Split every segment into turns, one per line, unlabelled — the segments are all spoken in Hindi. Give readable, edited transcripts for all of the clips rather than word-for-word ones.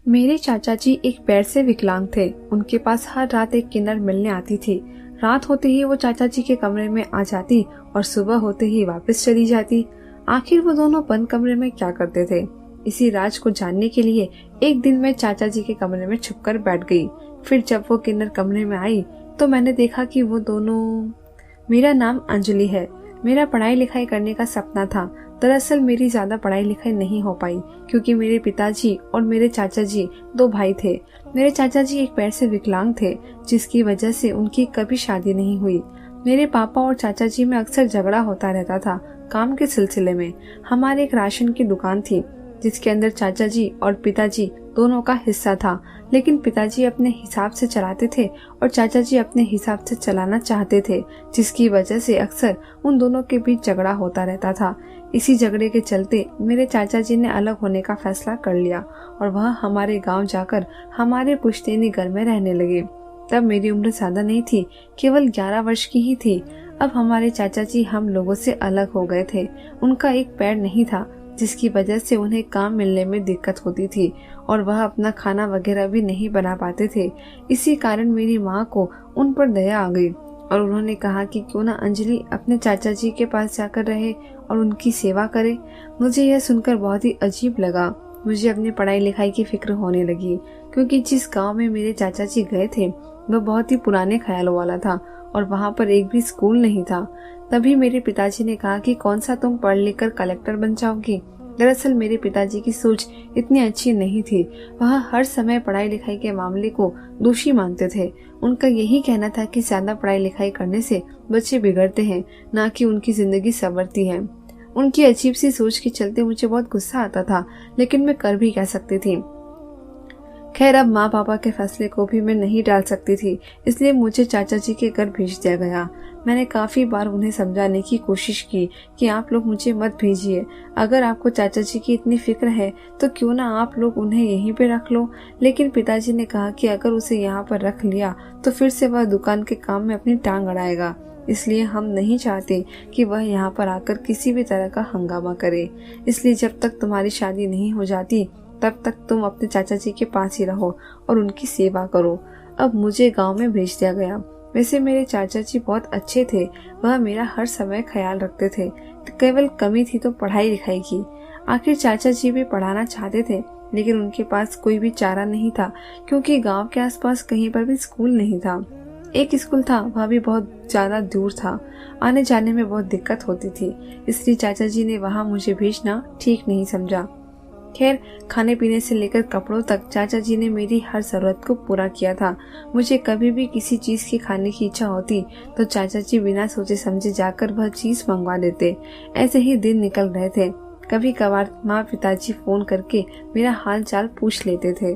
मेरे चाचा जी एक पैर से विकलांग थे। उनके पास हर रात एक किन्नर मिलने आती थी। रात होते ही वो चाचा जी के कमरे में आ जाती और सुबह होते ही वापस चली जाती। आखिर वो दोनों बंद कमरे में क्या करते थे? इसी राज को जानने के लिए एक दिन मैं चाचा जी के कमरे में छुपकर बैठ गई। फिर जब वो किन्नर कमरे में आई तो मैंने देखा कि वो दोनों। मेरा नाम अंजलि है। मेरा पढ़ाई लिखाई करने का सपना था। दरअसल मेरी ज्यादा पढ़ाई लिखाई नहीं हो पाई क्योंकि मेरे पिताजी और मेरे चाचा जी दो भाई थे। मेरे चाचा जी एक पैर से विकलांग थे, जिसकी वजह से उनकी कभी शादी नहीं हुई। मेरे पापा और चाचा जी में अक्सर झगड़ा होता रहता था काम के सिलसिले में। हमारे एक राशन की दुकान थी जिसके अंदर चाचा जी और पिताजी दोनों का हिस्सा था, लेकिन पिताजी अपने हिसाब से चलाते थे और चाचा जी अपने हिसाब से चलाना चाहते थे, जिसकी वजह से अक्सर उन दोनों के बीच झगड़ा होता रहता था। इसी झगड़े के चलते मेरे चाचा जी ने अलग होने का फैसला कर लिया और वह हमारे गांव जाकर हमारे पुश्तैनी घर में रहने लगे। तब मेरी उम्र ज्यादा नहीं थी, केवल 11 वर्ष की ही थी। अब हमारे चाचा जी हम लोगों से अलग हो गए थे। उनका एक पैर नहीं था, जिसकी वजह से उन्हें काम मिलने में दिक्कत होती थी और वह अपना खाना वगैरह भी नहीं बना पाते थे। इसी कारण मेरी माँ को उन पर दया आ गई और उन्होंने कहा कि क्यों ना अंजलि अपने चाचा जी के पास जाकर रहे और उनकी सेवा करे। मुझे यह सुनकर बहुत ही अजीब लगा। मुझे अपनी पढ़ाई लिखाई की फिक्र होने लगी क्योंकि जिस गांव में मेरे चाचा जी गए थे वह बहुत ही पुराने ख्यालों वाला था और वहां पर एक भी स्कूल नहीं था। तभी मेरे पिताजी ने कहा कि कौन सा तुम पढ़ लिख कर कलेक्टर बन जाओगी। दरअसल मेरे पिताजी की सोच इतनी अच्छी नहीं थी। वह हर समय पढ़ाई लिखाई के मामले को दोषी मानते थे। उनका यही कहना था कि ज्यादा पढ़ाई लिखाई करने से बच्चे बिगड़ते हैं, ना कि उनकी जिंदगी संवरती है। उनकी अजीब सी सोच के चलते मुझे बहुत गुस्सा आता था, लेकिन मैं कर भी कह सकती थी। खैर, अब माँ पापा के फैसले को भी मैं नहीं टाल सकती थी, इसलिए मुझे चाचा जी के घर भेज दिया गया। मैंने काफी बार उन्हें समझाने की कोशिश की कि आप लोग मुझे मत भेजिए। अगर आपको चाचा जी की इतनी फिक्र है तो क्यों ना आप लोग उन्हें यहीं पे रख लो। लेकिन पिताजी ने कहा कि अगर उसे यहाँ पर रख लिया तो फिर से वह दुकान के काम में अपनी टांग अड़ाएगा, इसलिए हम नहीं चाहते कि वह यहाँ पर आकर किसी भी तरह का हंगामा करे। इसलिए जब तक तुम्हारी शादी नहीं हो जाती तब तक तुम अपने चाचा जी के पास ही रहो और उनकी सेवा करो। अब मुझे गांव में भेज दिया गया। वैसे मेरे चाचा जी बहुत अच्छे थे, वह मेरा हर समय ख्याल रखते थे। केवल कमी थी तो पढ़ाई लिखाई की। आखिर चाचा जी भी पढ़ाना चाहते थे, लेकिन उनके पास कोई भी चारा नहीं था क्योंकि गांव के आसपास कहीं पर भी स्कूल नहीं था। एक स्कूल था, वह भी बहुत ज्यादा दूर था। आने जाने में बहुत दिक्कत होती थी, इसलिए चाचा जी ने वहाँ मुझे भेजना ठीक नहीं समझा। खैर, खाने पीने से लेकर कपड़ों तक चाचा जी ने मेरी हर जरूरत को पूरा किया था। मुझे कभी भी किसी चीज की खाने की इच्छा होती तो चाचा जी बिना सोचे समझे जाकर वह चीज मंगवा देते। ऐसे ही दिन निकल रहे थे। कभी कभार माँ पिताजी फोन करके मेरा हाल चाल पूछ लेते थे,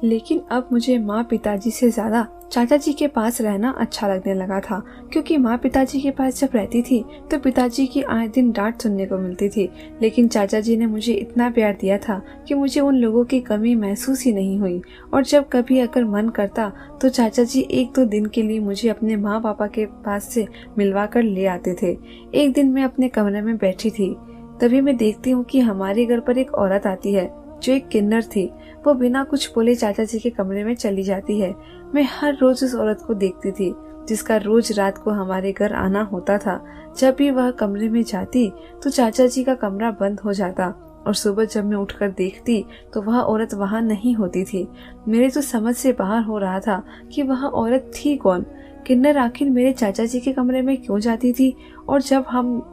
लेकिन अब मुझे माँ पिताजी से ज्यादा चाचा जी के पास रहना अच्छा लगने लगा था, क्योंकि माँ पिताजी के पास जब रहती थी तो पिताजी की आए दिन डांट सुनने को मिलती थी। लेकिन चाचा जी ने मुझे इतना प्यार दिया था कि मुझे उन लोगों की कमी महसूस ही नहीं हुई। और जब कभी अगर मन करता तो चाचा जी 1-2 दिन के लिए मुझे अपने माँ पापा के पास से मिलवा कर ले आते थे। एक दिन मैं अपने कमरे में बैठी थी, तभी मैं देखती हूँ कि हमारे घर पर एक औरत आती है जो एक किन्नर थी। वो बिना कुछ बोले चाचा जी के कमरे में चली जाती है। मैं हर रोज उस औरत को देखती थी, जिसका रोज रात को हमारे घर आना होता था। जब भी वह कमरे में जाती तो चाचा जी का कमरा बंद हो जाता और सुबह जब मैं उठकर देखती तो वह औरत वहाँ नहीं होती थी। मेरे तो समझ से बाहर हो रहा था कि वह औरत थी कौन। किन्नर आखिर मेरे चाचा जी के कमरे में क्यों जाती थी, और जब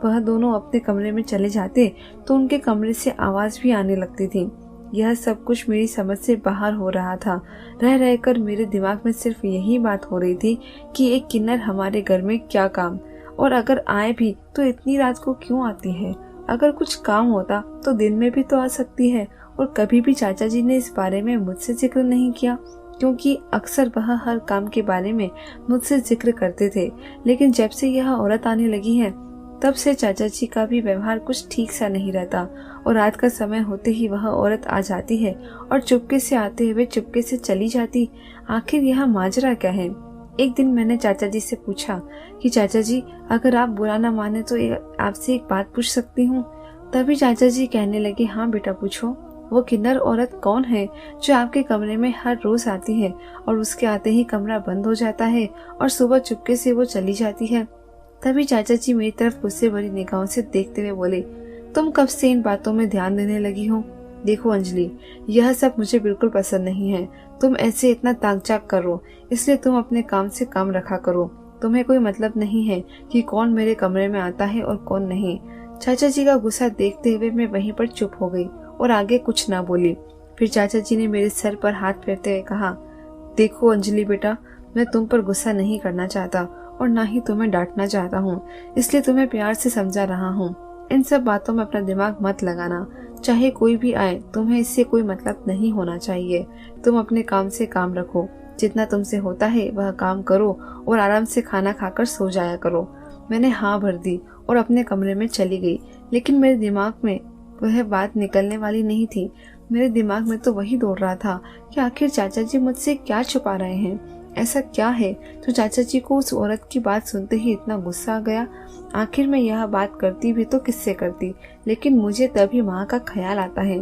वह दोनों अपने कमरे में चले जाते तो उनके कमरे से आवाज भी आने लगती थी। यह सब कुछ मेरी समझ से बाहर हो रहा था। रह रहकर मेरे दिमाग में सिर्फ यही बात हो रही थी कि एक किन्नर हमारे घर में क्या काम, और अगर आए भी तो इतनी रात को क्यों आती है। अगर कुछ काम होता तो दिन में भी तो आ सकती है। और कभी भी चाचा जी ने इस बारे में मुझसे जिक्र नहीं किया, क्योंकि अक्सर वह हर काम के बारे में मुझसे जिक्र करते थे। लेकिन जब से यह औरत आने लगी है तब से चाचा जी का भी व्यवहार कुछ ठीक सा नहीं रहता। और रात का समय होते ही वह औरत आ जाती है और चुपके से आते हुए चुपके से चली जाती। आखिर यह माजरा क्या है। एक दिन मैंने चाचा जी से पूछा कि चाचा जी, अगर आप बुरा ना माने तो आपसे एक बात पूछ सकती हूँ। तभी चाचा जी कहने लगे, हाँ बेटा पूछो। वो किन्नर औरत कौन है जो आपके कमरे में हर रोज आती है और उसके आते ही कमरा बंद हो जाता है और सुबह चुपके से वो चली जाती है? तभी चाचा जी मेरी तरफ गुस्से भरी निगाहों से देखते हुए बोले, तुम कब से इन बातों में ध्यान देने लगी हो? देखो अंजलि, यह सब मुझे बिल्कुल पसंद नहीं है। तुम ऐसे इतना ताक-झाक करो, इसलिए तुम अपने काम से काम रखा करो। तुम्हें कोई मतलब नहीं है कि कौन मेरे कमरे में आता है और कौन नहीं। चाचा जी का गुस्सा देखते हुए मैं वहीं पर चुप हो गई और आगे कुछ ना बोली। फिर चाचा जी ने मेरे सर पर हाथ फेरते हुए कहा, देखो अंजलि बेटा, मैं तुम पर गुस्सा नहीं करना चाहता और ना ही तुम्हें डांटना चाहता हूँ, इसलिए तुम्हें प्यार से समझा रहा हूँ। इन सब बातों में अपना दिमाग मत लगाना। चाहे कोई भी आए, तुम्हें इससे कोई मतलब नहीं होना चाहिए। तुम अपने काम से काम रखो, जितना तुमसे होता है वह काम करो और आराम से खाना खाकर सो जाया करो। मैंने हाँ भर दी और अपने कमरे में चली गई, लेकिन मेरे दिमाग में वह बात निकलने वाली नहीं थी। मेरे दिमाग में तो वही दौड़ रहा था कि आखिर चाचा जी मुझसे क्या छुपा रहे हैं। ऐसा क्या है तो चाचा जी को उस औरत की बात सुनते ही इतना गुस्सा आ गया। आखिर मैं यह बात करती भी तो किससे करती, लेकिन मुझे तभी माँ का ख्याल आता है,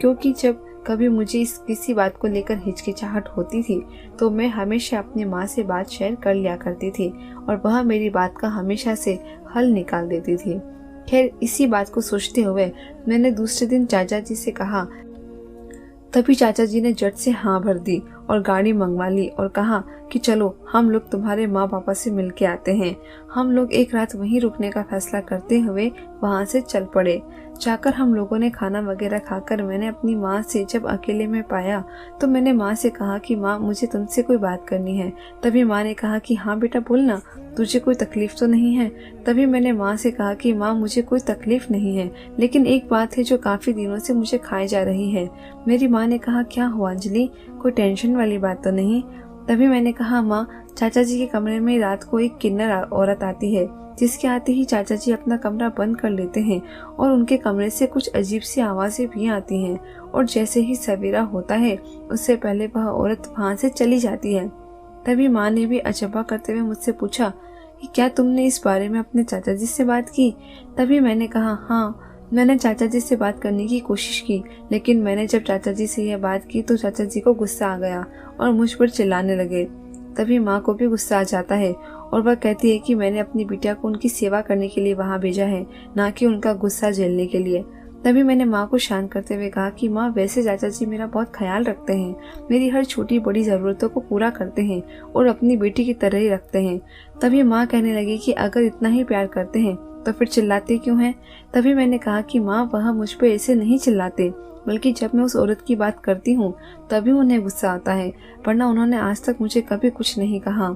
क्योंकि जब कभी मुझे किसी बात को लेकर हिचकिचाहट होती थी तो मैं हमेशा अपनी माँ से बात शेयर कर लिया करती थी और वह मेरी बात का हमेशा से हल निकाल देती थी। खैर, इसी बात को सोचते हुए मैंने दूसरे दिन चाचा जी से कहा। तभी चाचा जी ने झट से हाँ भर दी और गाड़ी मंगवा ली और कहा कि चलो हम लोग तुम्हारे माँ पापा से मिलके आते हैं। हम लोग एक रात वहीं रुकने का फैसला करते हुए वहाँ से चल पड़े। जाकर हम लोगों ने खाना वगैरह खाकर मैंने अपनी माँ से जब अकेले में पाया तो मैंने माँ से कहा कि माँ, मुझे तुमसे कोई बात करनी है। तभी माँ ने कहा कि हाँ बेटा बोलना, तुझे कोई तकलीफ तो नहीं है? तभी मैंने माँ से कहा कि माँ, मुझे कोई तकलीफ नहीं है, लेकिन एक बात है जो काफी दिनों से मुझे खाई जा रही है। मेरी माँ ने कहा, क्या हुआ अंजलि, कोई टेंशन वाली बात तो नहीं? तभी मैंने कहा, माँ, चाचा जी के कमरे में रात को एक किन्नर औरत आती है, जिसके आते ही चाचा जी अपना कमरा बंद कर लेते हैं और उनके कमरे से कुछ अजीब सी आवाजें भी आती हैं और जैसे ही सवेरा होता है उससे पहले वह औरत वहाँ से चली जाती है। तभी माँ ने भी अचंभा करते हुए मुझसे पूछा कि क्या तुमने इस बारे में अपने चाचा जी से बात की? तभी मैंने कहा, हाँ, मैंने चाचा जी से बात करने की कोशिश की, लेकिन मैंने जब चाचा जी से यह बात की तो चाचा जी को गुस्सा आ गया और मुझ पर चिल्लाने लगे। तभी माँ को भी गुस्सा आ जाता है और वह कहती है कि मैंने अपनी बिटिया को उनकी सेवा करने के लिए वहाँ भेजा है, ना कि उनका गुस्सा झेलने के लिए। तभी मैंने माँ को शांत करते हुए कहा कि माँ, वैसे चाचा जी मेरा बहुत ख्याल रखते हैं, मेरी हर छोटी बड़ी ज़रूरतों को पूरा करते हैं और अपनी बेटी की तरह ही रखते हैं। तभी माँ कहने लगी कि अगर इतना ही प्यार करते हैं तो फिर चिल्लाते क्यों हैं? तभी मैंने कहा कि माँ, वह मुझ पर ऐसे नहीं चिल्लाते, बल्कि जब मैं उस औरत की बात करती हूँ तभी उन्हें गुस्सा आता है, वरना उन्होंने आज तक मुझे कभी कुछ नहीं कहा।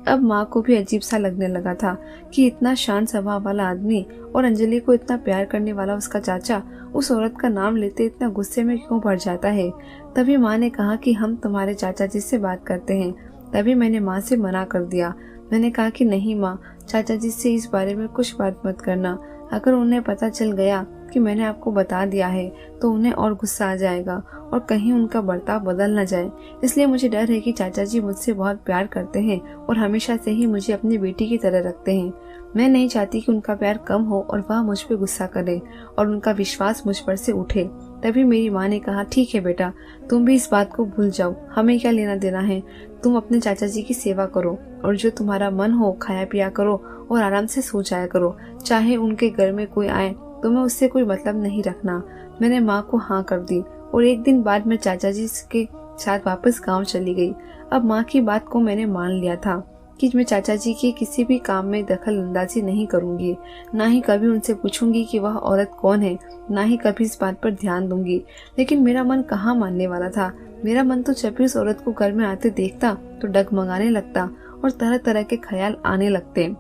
अब माँ को भी अजीब सा लगने लगा था कि इतना शांत स्वभाव वाला आदमी और अंजलि को इतना प्यार करने वाला उसका चाचा उस औरत का नाम लेते इतना गुस्से में क्यों भर जाता है। तभी माँ ने कहा कि हम तुम्हारे चाचा जी से बात करते हैं। तभी मैंने माँ से मना कर दिया। मैंने कहा कि नहीं माँ, चाचा जी से इस बारे में कुछ बात मत करना। अगर उन्हें पता चल गया कि मैंने आपको बता दिया है तो उन्हें और गुस्सा आ जाएगा और कहीं उनका बर्ताव बदल न जाए। इसलिए मुझे डर है कि चाचा जी मुझसे बहुत प्यार करते हैं और हमेशा से ही मुझे अपनी बेटी की तरह रखते हैं। मैं नहीं चाहती कि उनका प्यार कम हो और वह मुझ पर गुस्सा करे और उनका विश्वास मुझ पर से उठे। तभी मेरी माँ ने कहा, ठीक है बेटा, तुम भी इस बात को भूल जाओ, हमें क्या लेना देना है। तुम अपने चाचा जी की सेवा करो और जो तुम्हारा मन हो खाया पिया करो और आराम से सो जाया करो। चाहे उनके घर में कोई आए तुम्हें उससे कोई मतलब नहीं रखना। मैंने माँ को हाँ कर दी और एक दिन बाद मैं चाचा जी के साथ वापस गांव चली गई। अब माँ की बात को मैंने मान लिया था कि मैं चाचा जी के किसी भी काम में दखल अंदाजी नहीं करूंगी, ना ही कभी उनसे पूछूंगी कि वह औरत कौन है, ना ही कभी इस बात पर ध्यान दूंगी। लेकिन मेरा मन कहाँ मानने वाला था। मेरा मन तो जब भी उस औरत को घर में आते देखता तो डगमगाने लगता और तरह तरह के ख्याल आने लगते।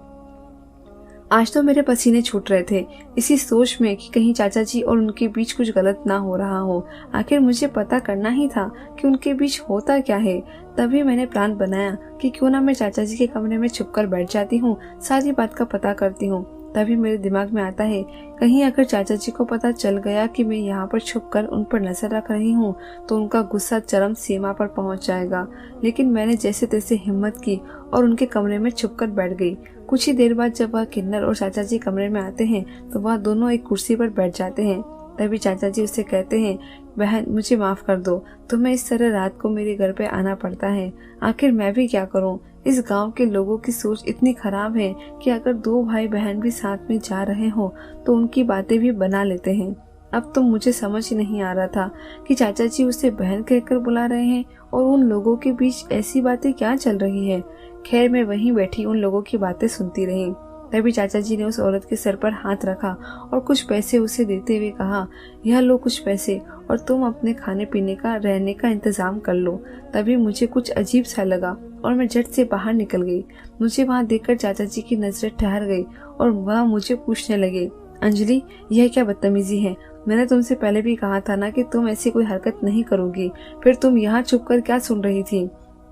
आज तो मेरे पसीने छूट रहे थे इसी सोच में कि कहीं चाचा जी और उनके बीच कुछ गलत ना हो रहा हो। आखिर मुझे पता करना ही था कि उनके बीच होता क्या है। तभी मैंने प्लान बनाया कि क्यों ना मैं चाचा जी के कमरे में छुपकर बैठ जाती हूँ, सारी बात का पता करती हूँ। तभी मेरे दिमाग में आता है, कहीं अगर चाचा जी को पता चल गया कि मैं यहाँ पर छुपकर उन पर नजर रख रही हूँ तो उनका गुस्सा चरम सीमा पर पहुँच जाएगा। लेकिन मैंने जैसे तैसे हिम्मत की और उनके कमरे में छुपकर बैठ गई। कुछ ही देर बाद जब वह किन्नर और चाचा जी कमरे में आते हैं तो वह दोनों एक कुर्सी पर बैठ जाते हैं। तभी चाचा जी उससे कहते हैं बहन मुझे माफ कर दो, तुम्हें इस तरह रात को मेरे घर पे आना पड़ता है। आखिर मैं भी क्या करूं? इस गांव के लोगों की सोच इतनी खराब है कि अगर दो भाई बहन भी साथ में जा रहे हो तो उनकी बातें भी बना लेते हैं। अब तो मुझे समझ ही नहीं आ रहा था कि चाचा जी उसे बहन कहकर बुला रहे हैं और उन लोगों के बीच ऐसी बातें क्या चल रही है। खैर मैं वहीं बैठी उन लोगों की बातें सुनती रही। तभी चाचा जी ने उस औरत के सर पर हाथ रखा और कुछ पैसे उसे देते हुए कहा, यह लो कुछ पैसे और तुम अपने खाने पीने का रहने का इंतजाम कर लो। तभी मुझे कुछ अजीब सा लगा और मैं झट से बाहर निकल गई। मुझे वहाँ देखकर चाचा जी की नजरें ठहर गई और वह मुझे पूछने लगे, अंजलि यह क्या बदतमीजी है? मैंने तुमसे पहले भी कहा था ना कि तुम ऐसी कोई हरकत नहीं करोगी, फिर तुम यहाँ छुप कर क्या सुन रही थी?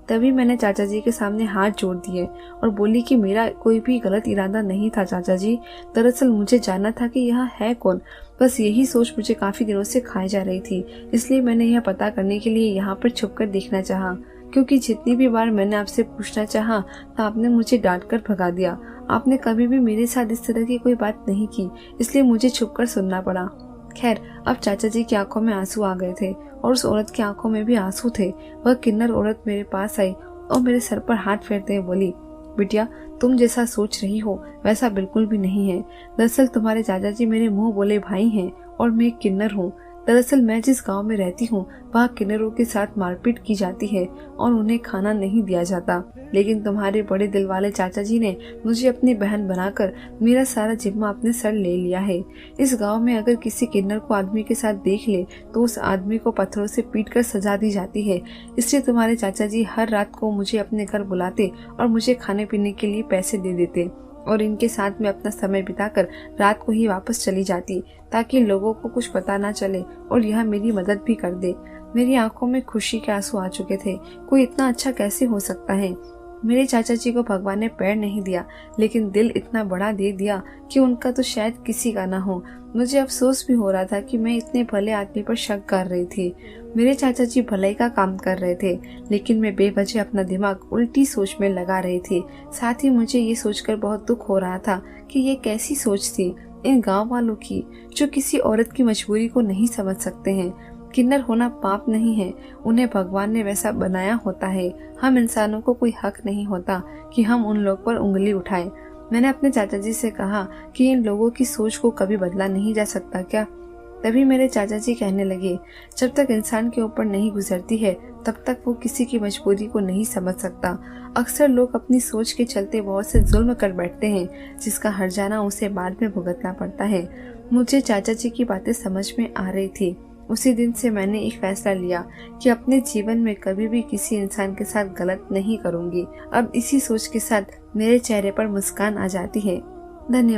तभी मैंने चाचा जी के सामने हाथ जोड़ दिए और बोली कि मेरा कोई भी गलत इरादा नहीं था चाचा जी। दरअसल मुझे जानना था कि यह है कौन। बस यही सोच मुझे काफी दिनों से खाई जा रही थी, इसलिए मैंने यह पता करने के लिए यहाँ पर छुपकर देखना चाहा। क्योंकि जितनी भी बार मैंने आपसे पूछना चाहा तो आपने मुझे डांट कर भगा दिया। आपने कभी भी मेरे साथ इस तरह की कोई बात नहीं की, इसलिए मुझे छुपकर सुनना पड़ा। खैर अब चाचा जी की आंखों में आंसू आ गए थे और उस औरत की आंखों में भी आंसू थे। वह किन्नर औरत मेरे पास आई और मेरे सर पर हाथ फेरते हुए बोली, बिटिया तुम जैसा सोच रही हो वैसा बिल्कुल भी नहीं है। दरअसल तुम्हारे चाचा जी मेरे मुंह बोले भाई हैं और मैं एक किन्नर हूँ। दरअसल मैं जिस गांव में रहती हूँ वहाँ किन्नरों के साथ मारपीट की जाती है और उन्हें खाना नहीं दिया जाता। लेकिन तुम्हारे बड़े दिल वाले चाचा जी ने मुझे अपनी बहन बनाकर मेरा सारा जिम्मा अपने सर ले लिया है। इस गांव में अगर किसी किन्नर को आदमी के साथ देख ले तो उस आदमी को पत्थरों से पीटकर सजा दी जाती है। इसलिए तुम्हारे चाचा जी हर रात को मुझे अपने घर बुलाते और मुझे खाने पीने के लिए पैसे दे देते और इनके साथ में अपना समय बिताकर रात को ही वापस चली जाती ताकि लोगों को कुछ पता ना चले और यह मेरी मदद भी कर दे। मेरी आंखों में खुशी के आंसू आ चुके थे। कोई इतना अच्छा कैसे हो सकता है? मेरे चाचा जी को भगवान ने पैर नहीं दिया लेकिन दिल इतना बड़ा दे दिया कि उनका तो शायद किसी का ना हो। मुझे अफसोस भी हो रहा था कि मैं इतने भले आदमी पर शक कर रही थी। मेरे चाचा जी भलाई का काम कर रहे थे लेकिन मैं बेवजह अपना दिमाग उल्टी सोच में लगा रही थी। साथ ही मुझे ये सोचकर बहुत दुख हो रहा था कि ये कैसी सोच थी इन गांव वालों की जो किसी औरत की मजबूरी को नहीं समझ सकते हैं। किन्नर होना पाप नहीं है, उन्हें भगवान ने वैसा बनाया होता है। हम इंसानों को कोई हक नहीं होता कि हम उन लोग पर उंगली उठाएं। मैंने अपने चाचा जी से कहा कि इन लोगों की सोच को कभी बदला नहीं जा सकता क्या? तभी मेरे चाचा जी कहने लगे, जब तक इंसान के ऊपर नहीं गुजरती है तब तक वो किसी की मजबूरी को नहीं समझ सकता। अक्सर लोग अपनी सोच के चलते बहुत से जुल्म कर बैठते हैं जिसका हर्जाना उसे बाद में भुगतना पड़ता है। मुझे चाचा जी की बातें समझ में आ रही थी। उसी दिन से मैंने एक फैसला लिया कि अपने जीवन में कभी भी किसी इंसान के साथ गलत नहीं करूंगी। अब इसी सोच के साथ मेरे चेहरे पर मुस्कान आ जाती है। धन्यवाद।